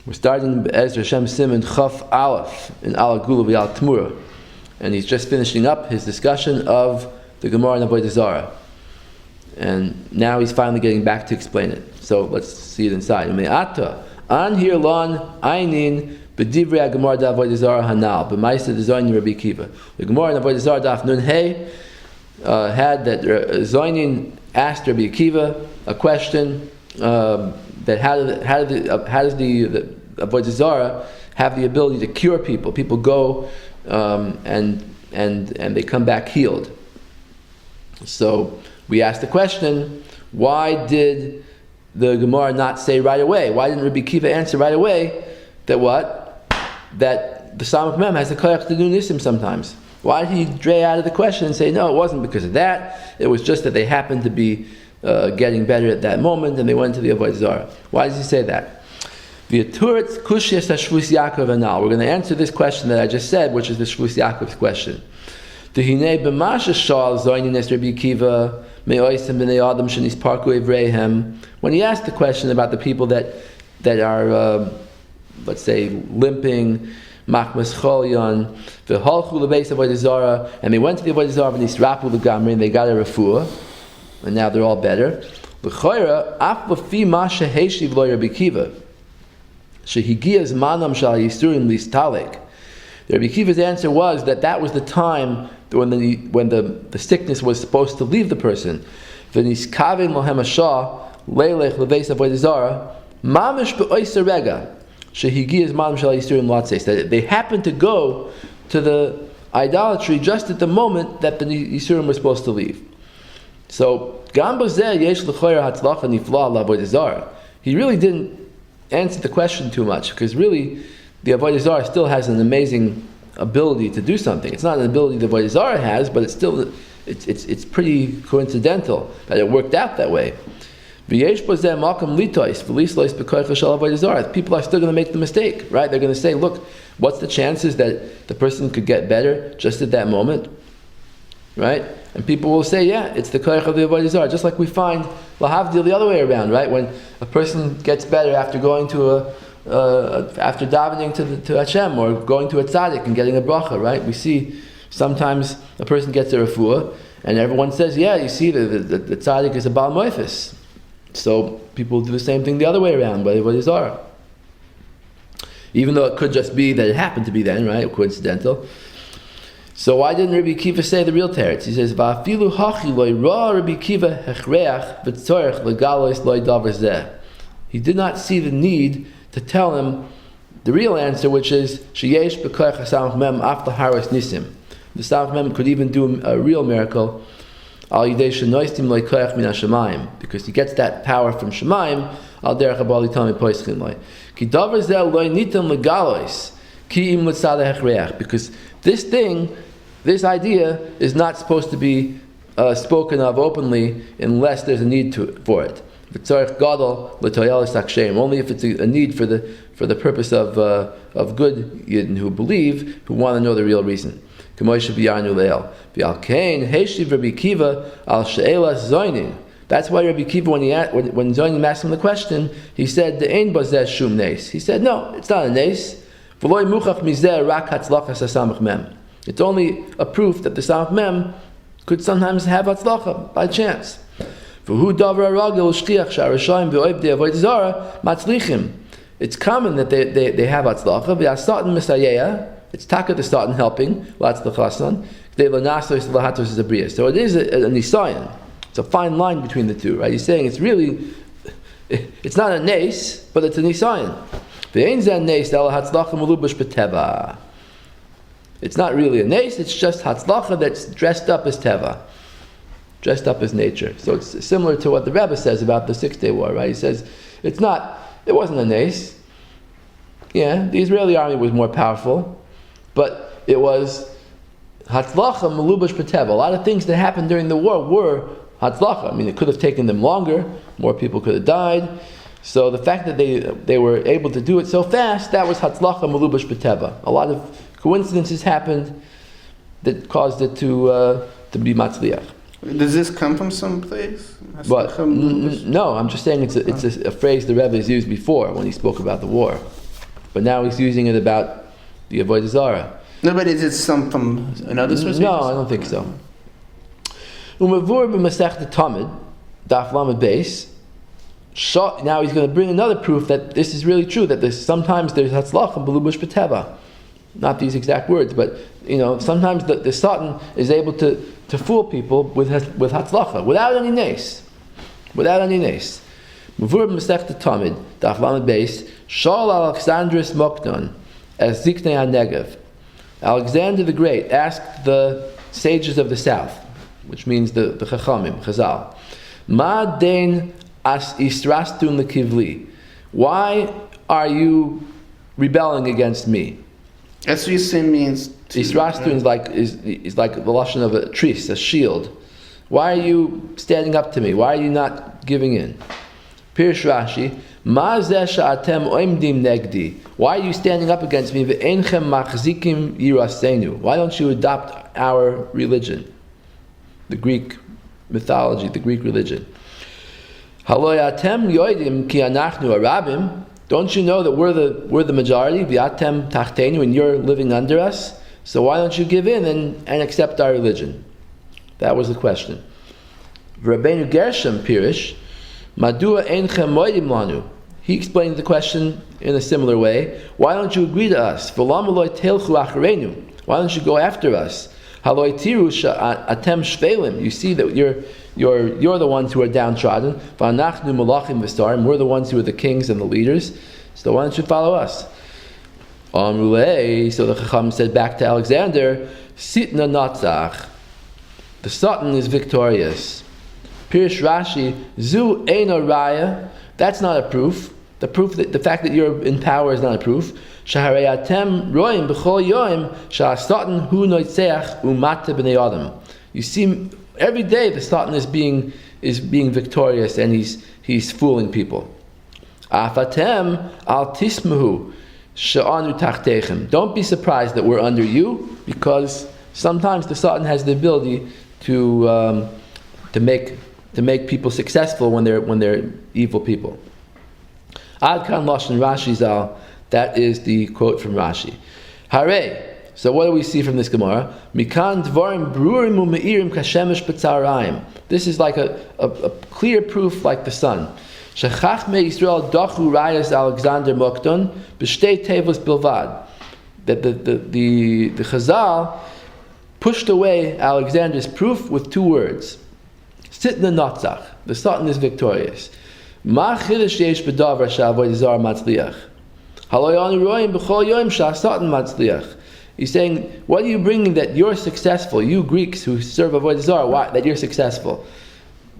We're starting Ezra Shem Simon Chaf Aleph in Al Gula V'Al Tmura, and he's just finishing up his discussion of the Gemara in Avodah Zarah, and now he's finally getting back to explain it. So let's see it inside. Me'ata an hirlan einin b'divrei Gemara da Avodah Zarah hanal b'ma'aseh designing Rabbi Akiva. The Gemara in Avodah Zarah daf nun hey had that Zoinin asked Rabbi Akiva a question that how does the Avodah Zarah have the ability to cure people? People go and they come back healed. So we asked the question: why did the Gemara not say right away? Why didn't Rabbi Akiva answer right away that what? That the Samach Mem has the koyach to do nisim sometimes. Why did he dray out of the question and say, no, it wasn't because of that, it was just that they happened to be getting better at that moment and they went to the Avodah Zarah? Why does he say that? We're going to answer this question that I just said, which is the Shvus Yaakov's question. When he asked the question about the people that are, let's say, limping, Machmas Cholyon, v'holchu lebeis Avodah Zarah, and they went to the Avodah Zarah and nisrapu l'gamri, and they got a refuah, and now they're all better. L'choira af l'fi ma sheheshiv lo Rabbi Akiva, shehigia zmanam shal yisurim listalek. Rabbi Akiva's answer was that was the time when the sickness was supposed to leave the person. V'niskaven lohem hashah leilech lebeis Avodah Zarah mamish be'oiser rega. That they happened to go to the idolatry just at the moment that the Yisurim was supposed to leave. So, he really didn't answer the question too much, because really the Avodah Zarah still has an amazing ability to do something. It's not an ability the Avodah Zarah has, but it's pretty coincidental that it worked out that way. People are still going to make the mistake, right? They're going to say, look, what's the chances that the person could get better just at that moment? Right? And people will say, yeah, it's the koyach of the Avodah Zarah. Just like we find lahavdil the other way around, right? When a person gets better after going to after davening to Hashem, or going to a tzaddik and getting a bracha, right? We see sometimes a person gets a refuah and everyone says, yeah, you see, the tzaddik is a Baal Moifis. So people do the same thing the other way around by Avodah Zarah. Even though it could just be that it happened to be then, right? Coincidental. So why didn't Rabbi Akiva say the real teretz? He says, "Va'afilu hachi loy ra Rabbi Akiva hechreach v'tzorech legalois loy davar zeh." He did not see the need to tell him the real answer, which is sheyesh b'koyach hasamach mem af laharos nisim. The Samach Mem could even do a real miracle. Because he gets that power from Shemaim. Because this idea is not supposed to be spoken of openly unless there's a need for it. Only if it's a need for the purpose of good Yidden who believe, who want to know the real reason. That's why Rabbi Akiva, when Zoinin asked him the question, he said, He said, no, it's not a nes. It's only a proof that the Samach Mem could sometimes have hatzlacha by chance. It's common that they have hatzlacha. It's taka to start in helping. So it is a nisayan. It's a fine line between the two, right? He's saying it's not a nes, but it's a nisayan. It's not really a nes, it's just hatzlacha that's dressed up as teva, dressed up as nature. So it's similar to what the Rebbe says about the 6-day war, right? He says it wasn't a nes. Yeah, the Israeli army was more powerful, but it was hatzlacha melubash b'teva. A lot of things that happened during the war were hatzlacha. I mean, it could have taken them longer, more people could have died. So the fact that they were able to do it so fast, that was hatzlacha melubash b'teva. A lot of coincidences happened that caused it to be matzliach. Does this come from some place? No, I'm just saying it's a phrase the Rebbe has used before when he spoke about the war. But now he's using it about the Avodah Zarah. No, but is it some from another source? No, I don't think so. Umavur b'Masechta Tamid, Daf Lamed Beis. Now he's going to bring another proof that this is really true. That sometimes there's hatzlacha b'lubush b'teva. Not these exact words, but sometimes the Satan is able to fool people with hatzlacha without any nes. Without any nes. Mavur b'Masechta Tamid, Daf Lamed Beis. Shaul Alexandrus Moknon as Ziknei HaNegev. Alexander the Great asked the sages of the south, which means the Chachamim, Chazal, Ma dein as istrastun lekivli? Why are you rebelling against me? Esrisim means Istrastun is like the lashon of a tris, a shield. Why are you standing up to me? Why are you not giving in? Pirush Rashi, Ma zeh sha'atem oimdim negdi. Why are you standing up against me? Ve'enchem machzikim yirasenu. Why don't you adopt our religion? The Greek mythology, the Greek religion. Haloyatem yoidim ki anachnu arabim. Don't you know that we're the majority? V'atem tachtenu, and you're living under us. So why don't you give in and accept our religion? That was the question. Rabbeinu Gershom Pirish, Madua einchem moidim lanu. He explained the question in a similar way. Why don't you agree to us? V'lama lo telchu acharenu. Why don't you go after us? Haloi tiru atem shvelim. You see that you're the ones who are downtrodden. V'anachnu malachim v'starim. We're the ones who are the kings and the leaders. So why don't you follow us? Amrulei. So the Chacham said back to Alexander, Sitna natzach. The Satan is victorious. Pirush Rashi, Zu eino raya. That's not a proof. The fact that you're in power is not a proof. Shaharei atem roim b'chol yoim sha'asatan hu noitzeach umata b'nei adam. You see, every day the Satan is being victorious and he's fooling people. Afatem al tismahu she'anu tachtechem. Don't be surprised that we're under you, because sometimes the Satan has the ability to make people successful when they're evil people. Ad kan lashon Rashi zal. That is the quote from Rashi. Hare. So what do we see from this Gemara? Mikan dvarim brurim u'meirim kashemesh b'tzarayim. This is like a clear proof like the sun. Shechachmei Yisrael dachu rayas Alexander Mokdon b'shtei tevos bilvad. That the Chazal pushed away Alexander's proof with two words. Sitna natzach. The Satan is victorious. Ma chidush yesh b'davar sha'avodah zarah matzliach. Haloyanu roim b'chol yom sha'satan matzliach. He's saying, what are you bringing that you're successful? You Greeks who serve avodah zarah, that you're successful.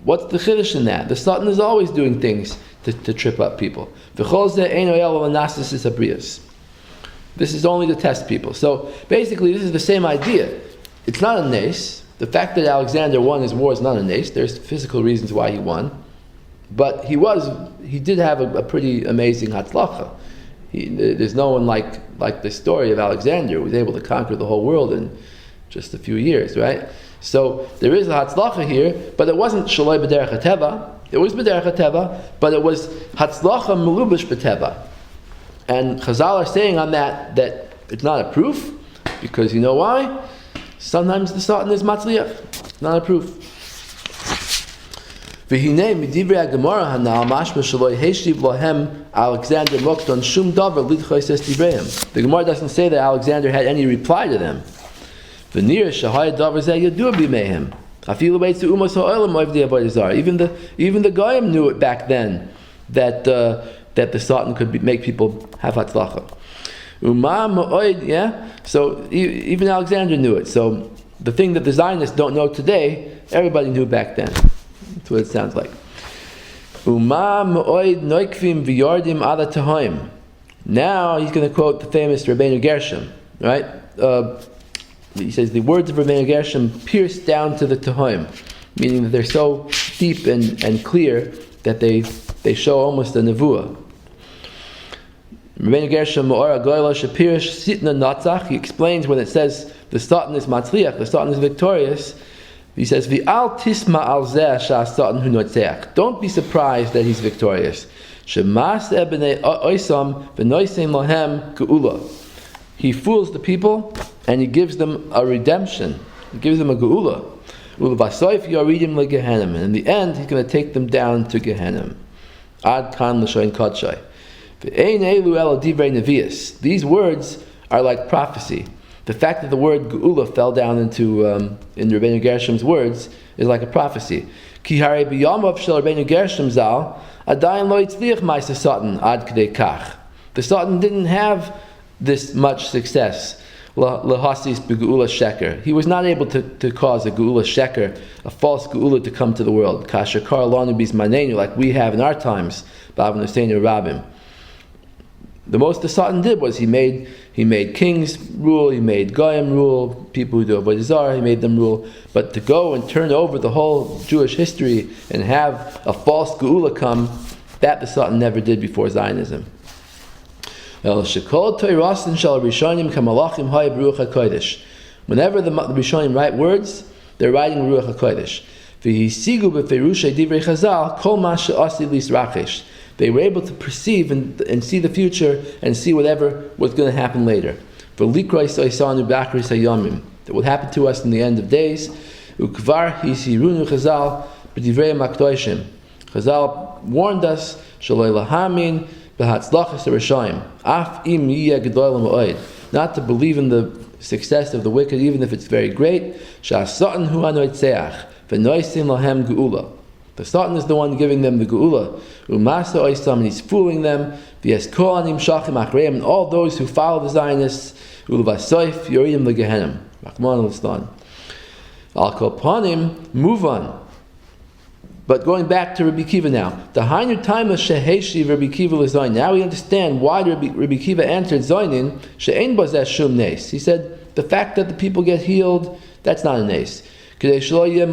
What's the chiddush in that? The Satan is always doing things to trip up people. V'chol zeh eino elo l'nasis abrius. This is only to test people. So basically, this is the same idea. It's not a nes. The fact that Alexander won his war is not a nes. There's physical reasons why he won, but he did have a pretty amazing hatzlacha. There's no one like the story of Alexander, who was able to conquer the whole world in just a few years, right? So there is a hatzlacha here, but it wasn't shaloi b'derech hateva. It was b'derech hateva, but it was hatzlacha melubush b'teva. And Chazal are saying on that it's not a proof, because you know why? Sometimes the Satan is matzliach. It's not a proof. V'hinei midivrei haGemara hanal mashma shaloi heshiv lohem Alexander mokton shum davar lidchos es divreim. The Gemara doesn't say that Alexander had any reply to them. V'nir shahai davar zeh yadur b'meihem. Afilu beitzu umos ha'olam oivdei avodah zarah. Even the goyim knew it back then that the Satan could make people have hatzlacha. So even Alexander knew it. So the thing that the Zionists don't know today, everybody knew back then. That's what it sounds like. Now he's going to quote the famous Rabbeinu Gershom, right? He says the words of Rabbeinu Gershom pierce down to the Tehoim, meaning that they're so deep and clear that they show almost a nevuah. Rebbeinu Gershom Me'or haGuela Shapirish Sitna Natzach. He explains when it says the Satan is matzliach, the Satan is victorious. He says, "V'al tisma al zeh sha'asatan hu notzeach." Don't be surprised that he's victorious. Shemas ebnei oisam v'noisein lahem geula. He fools the people and he gives them a redemption. He gives them a geula. Ulvasoif yaridim leGehenim. And in the end, he's going to take them down to Gehenim. Ad kan l'shoin kodshai. V'ein elu ela divrei nevius. These words are like prophecy. The fact that the word geula fell down into in Rabbeinu Gershom's words is like a prophecy. Ki harei b'yamav shel Rabbeinu Gershom zal adayin lo yitzliach ma'aseh Satan ad k'dei kach. The Satan didn't have this much success. Lahasis begeula sheker. He was not able to cause a geula sheker, a false geula, to come to the world. Kasher kar lanu bismanenu, like we have in our times. B'avon useinu rabim. The most the Satan did was he made kings rule, he made goyim rule, people who do avodah zarah, he made them rule. But to go and turn over the whole Jewish history and have a false geula come, that the Satan never did before Zionism. Whenever the Rishonim write words, they're writing Ruach HaKodesh. They were able to perceive and see the future and see whatever was going to happen later. That would happen to us in the end of days. Chazal warned us, not to believe in the success of the wicked, even if it's very great. The Satan is the one giving them the geula. And he's fooling them. And all those who follow the Zionists, move on. But going back to Rabbi Kiva now, the Hainu time of Sheheshi Rabbi Kiva L'Zoyin. Now we understand why Rabbi Kiva answered Zoinin She'ein Bazeh Shum Nes. He said the fact that the people get healed, that's not a nes. Because he didn't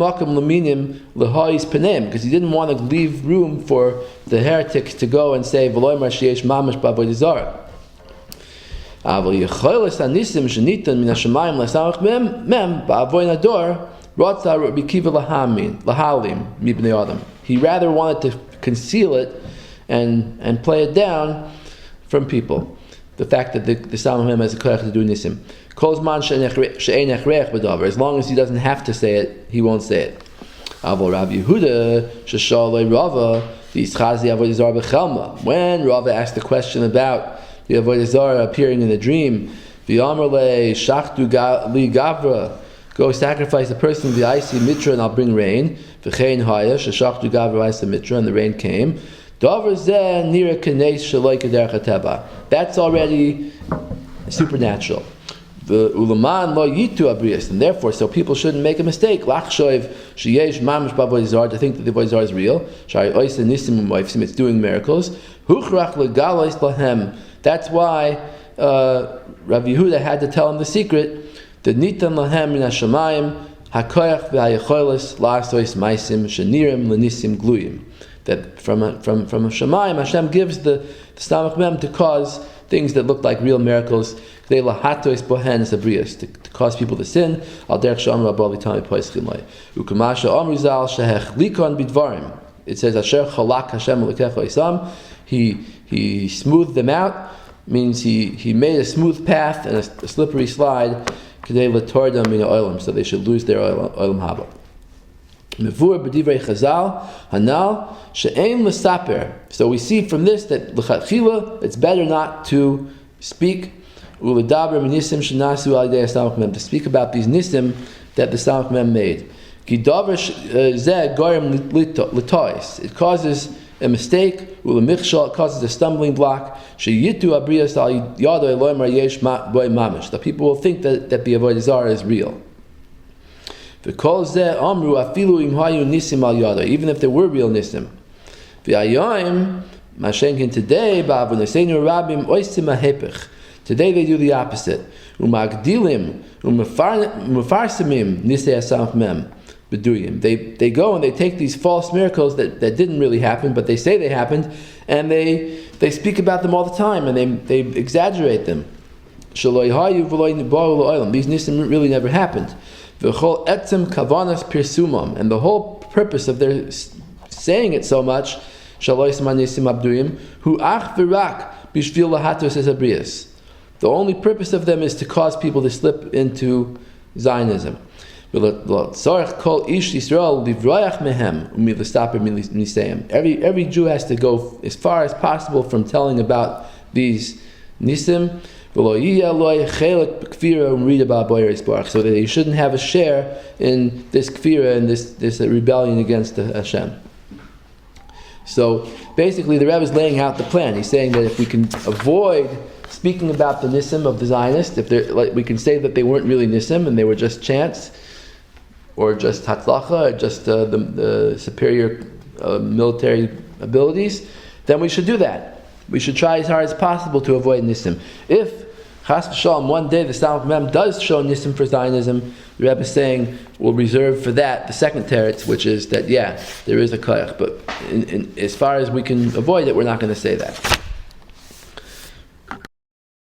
want to leave room for the heretics to go and say V'loy Mar Sheyesh Mamash B'Avodah Zarah. Aval Yecholos Anisim Shenitan Min Hashemayim L'Samach Mem Ba'Avoy Nador. He rather wanted to conceal it and play it down from people. The fact that the Samachim has a koyach to do nisim. As long as he doesn't have to say it, he won't say it. When Rava asked the question about the avodah zarah appearing in the dream, go sacrifice a person the Aisi Mitra and I'll bring rain. And the rain came. That's already supernatural. And therefore, so people shouldn't make a mistake. To think that the avodah zarah is real. It's doing miracles. That's why Rabbi Yehuda had to tell him the secret. The nitan lahem min hashamayim hakoyach v'hayecholos la'asos maisim shenirim l'nisim gluyim. That from Shamayim, Hashem gives the stomach mem to cause things that look like real miracles. They lahatos bohen sabrius to cause people to sin. Al derech she'amar abali tami poischim lei. Ukamasha amrizal shehech likon bidvarim. It says Asher chalak Hashem l'kecha isam. He smoothed them out. Means he made a smooth path and a slippery slide. So they should lose their olam haba. So we see from this that l'chatchila it's better not to speak to speak about these nisim that the Samach Mem made. It causes a mistake, it causes a stumbling block. The people will think that the avodah zarah is real. Even if there were real nisim. Today they do the opposite. They go and they take these false miracles that didn't really happen, but they say they happened, and they speak about them all the time, and they exaggerate them. These nisim really never happened. And the whole purpose of their saying it so much shaloisma nisim abdurim, hu ach v'rak bishvil lahatos es habrias. The only purpose of them is to cause people to slip into Zionism. Every Jew has to go as far as possible from telling about these nisim, so that he shouldn't have a share in this kfira and this rebellion against Hashem. So basically, the Rebbe is laying out the plan. He's saying that if we can avoid speaking about the nisim of the Zionists, if we can say that they weren't really nisim and they were just chants, or just hatzlacha, or just the superior military abilities, then we should do that. We should try as hard as possible to avoid nisim. If chas v'shalom one day the Stam Mem does show nisim for Zionism, the Rebbe is saying we'll reserve for that the second teretz, which is that there is a koyach, but as far as we can avoid it, we're not going to say that.